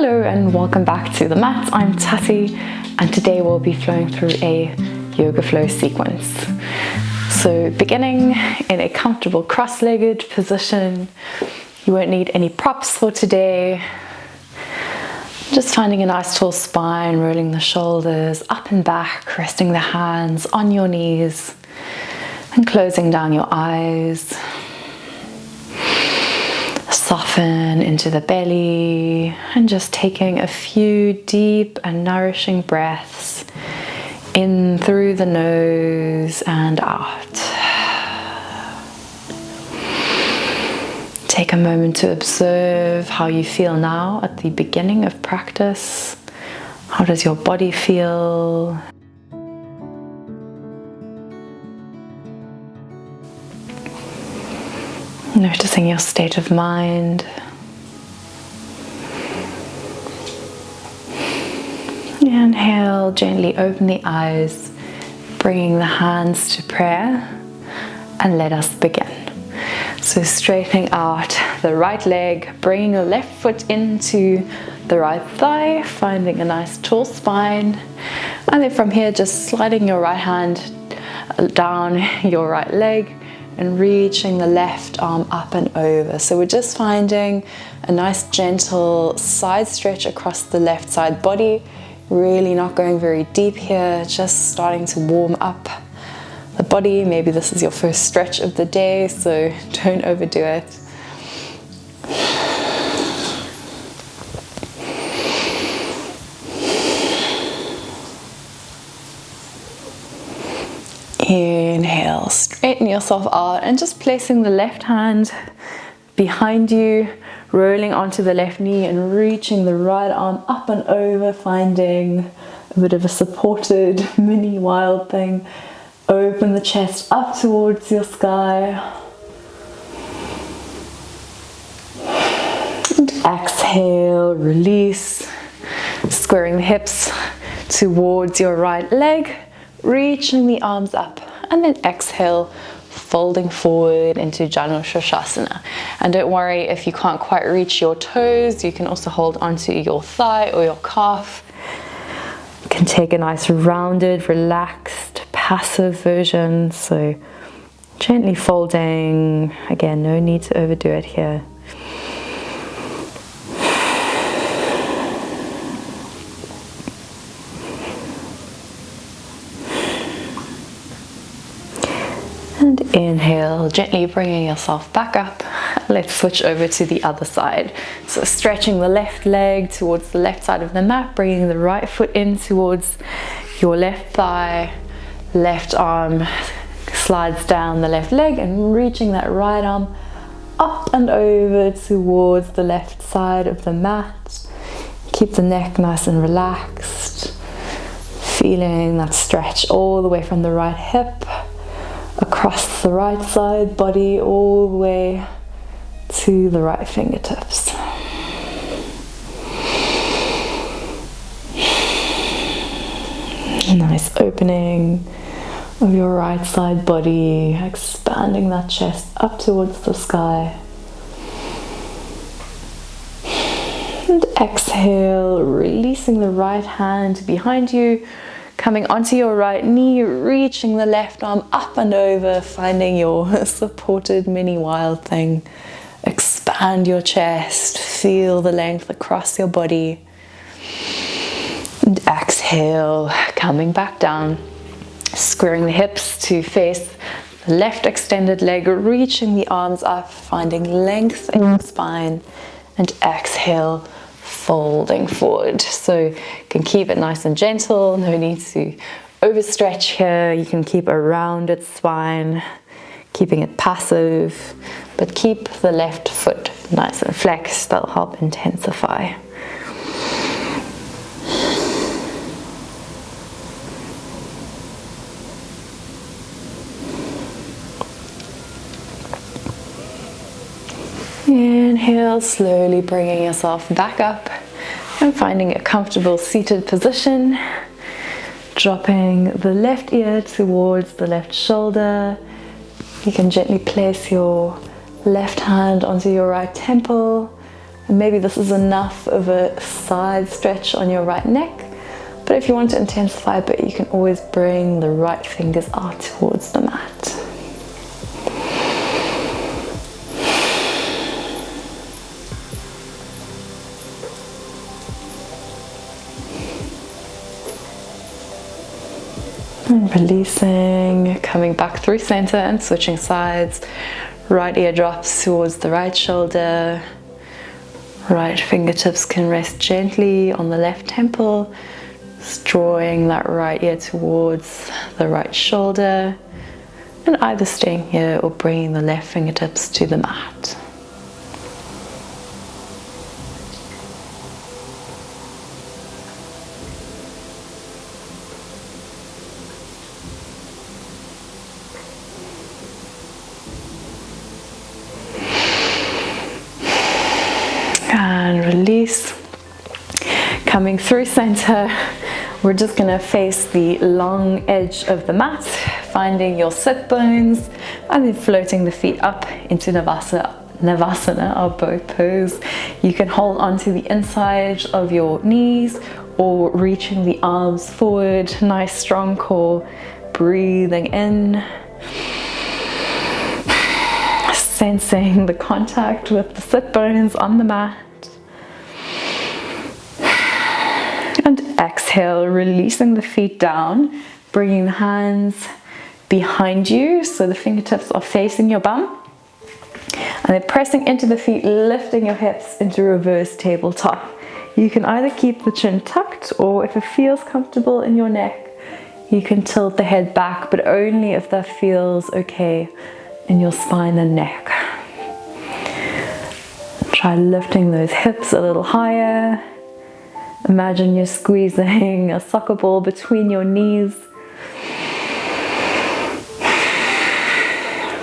Hello and welcome back to the mat. I'm Tati and today we'll be flowing through a yoga flow sequence. So beginning in a comfortable cross-legged position, you won't need any props for today. Just finding a nice tall spine, rolling the shoulders up and back, resting the hands on your knees and closing down your eyes. Soften into the belly and just taking a few deep and nourishing breaths in through the nose and out. Take a moment to observe how you feel now at the beginning of practice. How does your body feel? Noticing your state of mind. Inhale, gently open the eyes, bringing the hands to prayer, and let us begin. So straightening out the right leg, bringing the left foot into the right thigh, finding a nice tall spine, and then from here just sliding your right hand down your right leg and reaching the left arm up and over. So we're just finding a nice gentle side stretch across the left side body, really not going very deep here, just starting to warm up the body. Maybe this is your first stretch of the day, so don't overdo it. Inhale, straighten yourself out and just placing the left hand behind you, rolling onto the left knee and reaching the right arm up and over, finding a bit of a supported mini wild thing. Open the chest up towards your sky. And exhale, release, squaring the hips towards your right leg, reaching the arms up, and then exhale, folding forward into Janu Shirshasana. And don't worry if you can't quite reach your toes, you can also hold onto your thigh or your calf. You can take a nice rounded, relaxed, passive version. So gently folding, again, no need to overdo it here. And inhale, gently bringing yourself back up. Let's switch over to the other side. So stretching the left leg towards the left side of the mat, bringing the right foot in towards your left thigh, left arm slides down the left leg and reaching that right arm up and over towards the left side of the mat. Keep the neck nice and relaxed, feeling that stretch all the way from the right hip across the right side body all the way to the right fingertips. Nice opening of your right side body, expanding that chest up towards the sky. And exhale, releasing the right hand behind you, coming onto your right knee, reaching the left arm up and over, finding your supported mini wild thing. Expand your chest, feel the length across your body. And exhale, coming back down, squaring the hips to face the left extended leg, reaching the arms up, finding length in your spine, and exhale, folding forward. So you can keep it nice and gentle, no need to overstretch here. You can keep a rounded spine, keeping it passive, but keep the left foot nice and flexed. That'll help intensify. Inhale, slowly bringing yourself back up and finding a comfortable seated position. Dropping the left ear towards the left shoulder. You can gently place your left hand onto your right temple And maybe this is enough of a side stretch on your right neck. But if you want to intensify a bit, you can always bring the right fingers out towards the mat. And releasing, coming back through center and switching sides. Right ear drops towards the right shoulder. Right fingertips can rest gently on the left temple. Just drawing that right ear towards the right shoulder. And either staying here or bringing the left fingertips to the mat. And release. Coming through center, we're just going to face the long edge of the mat, finding your sit bones, and then floating the feet up into Navasana, our boat pose. You can hold onto the inside of your knees or reaching the arms forward. Nice strong core. Breathing in. Sensing the contact with the sit bones on the mat. And exhale, releasing the feet down, bringing the hands behind you so the fingertips are facing your bum. And then pressing into the feet, lifting your hips into reverse tabletop. You can either keep the chin tucked, or if it feels comfortable in your neck, you can tilt the head back, but only if that feels okay in your spine and neck. Try lifting those hips a little higher. Imagine you're squeezing a soccer ball between your knees.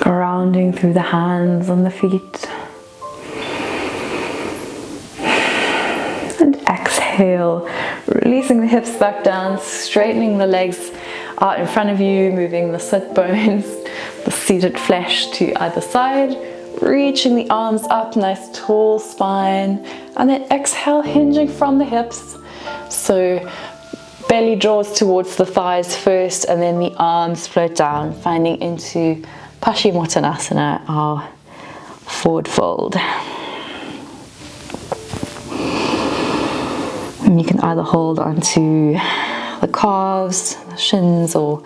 Grounding through the hands and the feet. And exhale, releasing the hips back down, straightening the legs out in front of you, moving the sit bones, the seated flesh to either side, reaching the arms up, nice tall spine, and then exhale, hinging from the hips. So belly draws towards the thighs first, and then the arms float down, finding into Paschimottanasana, our forward fold. And you can either hold onto the calves, the shins, or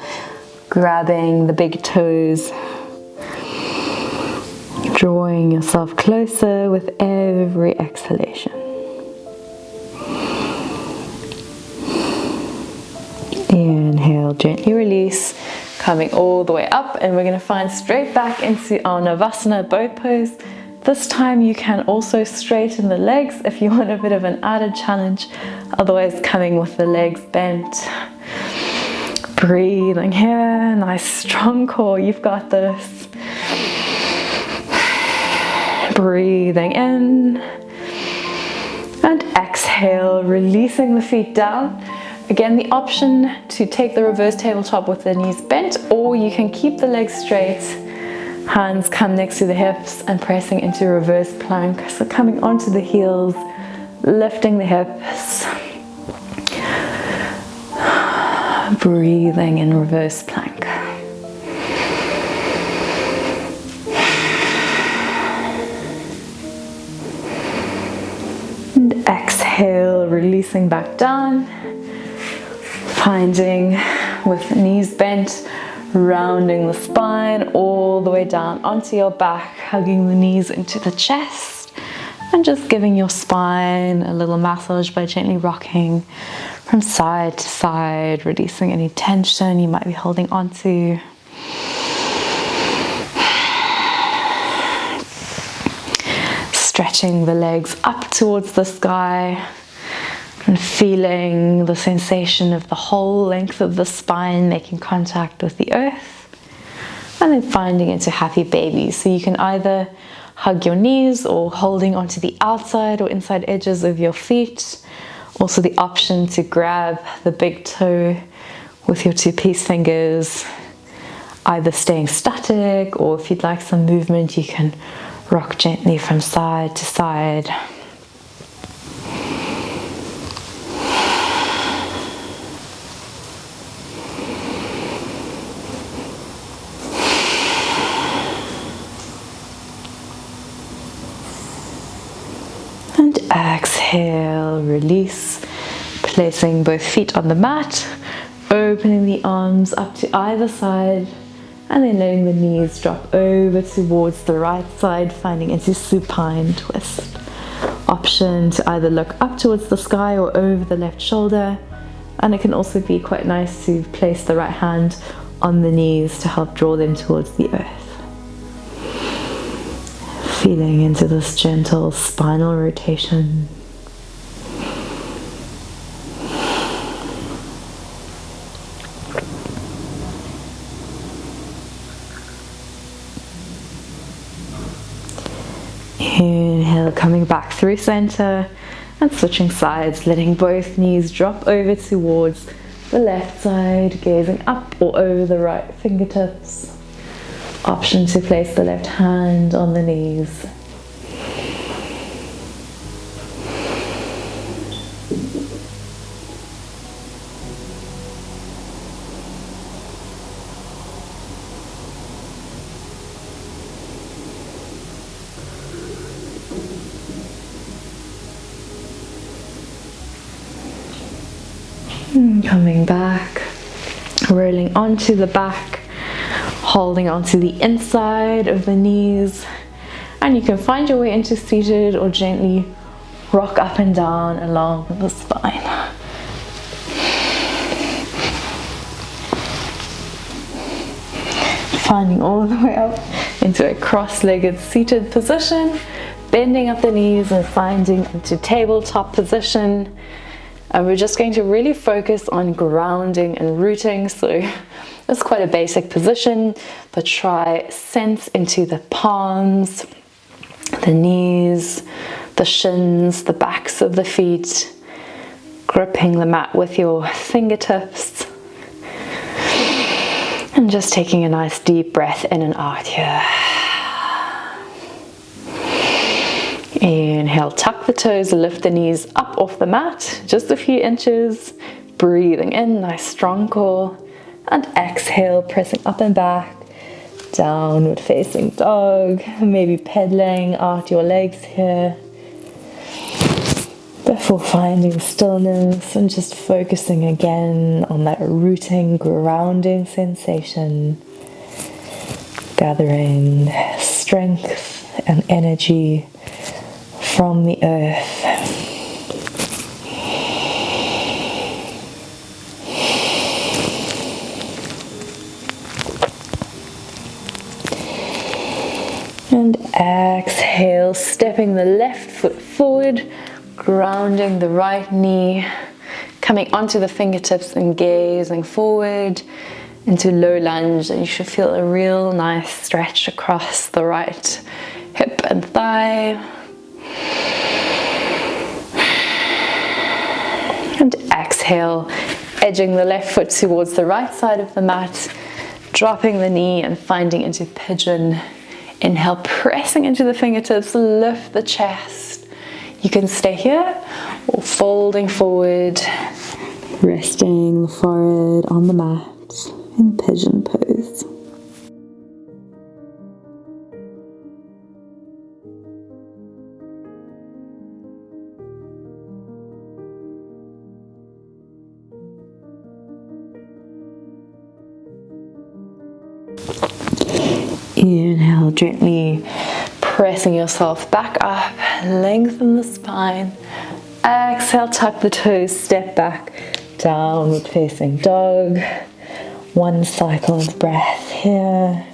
grabbing the big toes, drawing yourself closer with every exhalation. Inhale, gently release, coming all the way up, and we're going to find straight back into our Navasana boat pose. This time you can also straighten the legs if you want a bit of an added challenge, otherwise coming with the legs bent. Breathing here, nice strong core, you've got this. Breathing in and exhale, releasing the feet down. Again, the option to take the reverse tabletop with the knees bent, or you can keep the legs straight, hands come next to the hips and pressing into reverse plank. So coming onto the heels, lifting the hips, breathing in reverse plank. And exhale, releasing back down. Finding with knees bent, rounding the spine all the way down onto your back, hugging the knees into the chest, and just giving your spine a little massage by gently rocking from side to side, releasing any tension you might be holding onto. Stretching the legs up towards the sky. And feeling the sensation of the whole length of the spine making contact with the earth. And then finding into happy baby. So you can either hug your knees or holding onto the outside or inside edges of your feet. Also the option to grab the big toe with your two peace fingers, either staying static, or if you'd like some movement, you can rock gently from side to side. exhale, release. Placing both feet on the mat, opening the arms up to either side, and then letting the knees drop over towards the right side, finding into supine twist. Option to either look up towards the sky or over the left shoulder, and it can also be quite nice to place the right hand on the knees to help draw them towards the earth. Feeling into this gentle spinal rotation. Inhale, coming back through center and switching sides, letting both knees drop over towards the left side, gazing up or over the right fingertips. Option to place the left hand on the knees. Coming back, rolling onto the back, holding onto the inside of the knees, and you can find your way into seated or gently rock up and down along the spine. Finding all the way up into a cross-legged seated position, bending at the knees and finding into tabletop position. And we're just going to really focus on grounding and rooting. So it's quite a basic position, but try sense into the palms, the knees, the shins, the backs of the feet, gripping the mat with your fingertips. And just taking a nice deep breath in and out here. Inhale, tuck the toes, lift the knees up off the mat, just a few inches. Breathing in, nice strong core. And exhale, pressing up and back, downward facing dog. Maybe pedaling out your legs here. Before finding stillness and just focusing again on that rooting, grounding sensation. Gathering strength and energy from the earth. And exhale, stepping the left foot forward, grounding the right knee, coming onto the fingertips and gazing forward into low lunge, and you should feel a real nice stretch across the right hip and thigh. And exhale, edging the left foot towards the right side of the mat, dropping the knee and finding into pigeon. Inhale, pressing into the fingertips, lift the chest. You can stay here or folding forward, resting the forehead on the mat in pigeon pose. Inhale, gently pressing yourself back up, lengthen the spine. Exhale, tuck the toes, step back, downward facing dog. One cycle of breath here.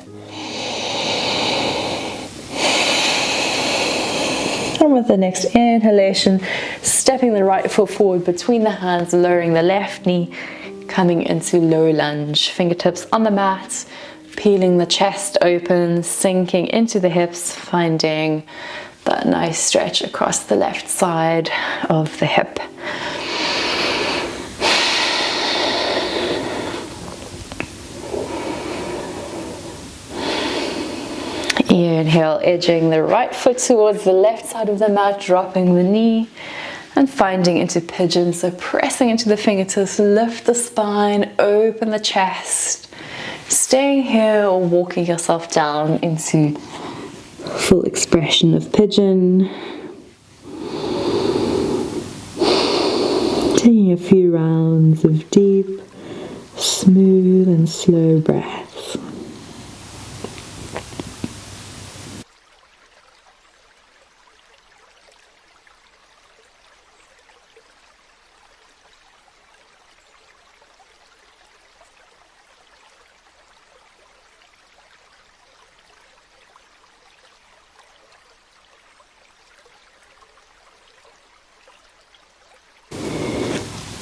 And with the next inhalation, stepping the right foot forward between the hands, lowering the left knee, coming into low lunge, fingertips on the mat. Peeling the chest open, sinking into the hips, finding that nice stretch across the left side of the hip. Inhale, edging the right foot towards the left side of the mat, dropping the knee and finding into pigeon. So pressing into the fingertips, lift the spine, open the chest. Staying here or walking yourself down into full expression of pigeon. Taking a few rounds of deep, smooth and slow breaths.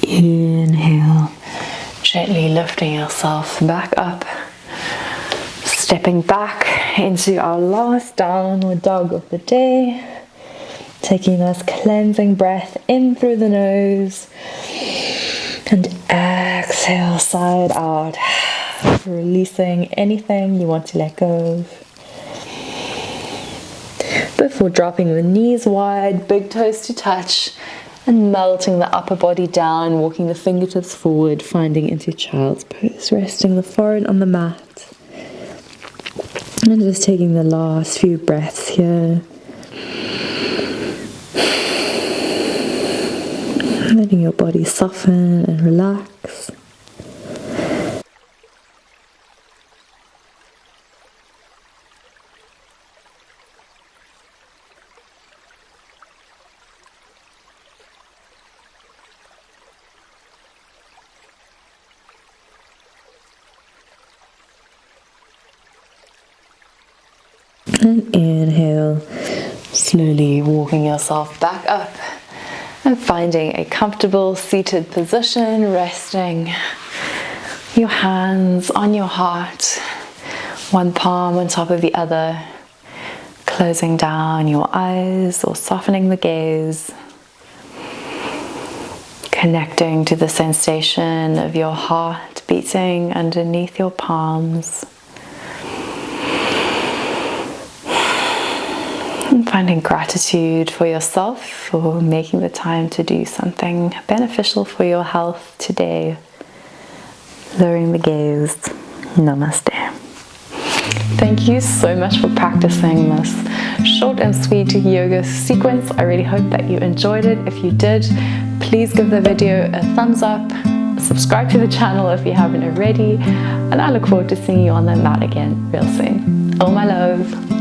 Inhale, gently lifting yourself back up, stepping back into our last downward dog of the day, taking this cleansing breath in through the nose and exhale side out, releasing anything you want to let go of. Before dropping the knees wide, big toes to touch, and melting the upper body down, walking the fingertips forward, finding into child's pose, resting the forehead on the mat. And just taking the last few breaths here. Letting your body soften and relax. And inhale, slowly walking yourself back up and finding a comfortable seated position, resting your hands on your heart, one palm on top of the other, closing down your eyes or softening the gaze, connecting to the sensation of your heart beating underneath your palms. And finding gratitude for yourself for making the time to do something beneficial for your health today. Lowering the gaze. Namaste. Thank you so much for practicing this short and sweet yoga sequence. I really hope that you enjoyed it. If you did, please give the video a thumbs up. Subscribe to the channel if you haven't already. And I look forward to seeing you on the mat again real soon. Oh my love.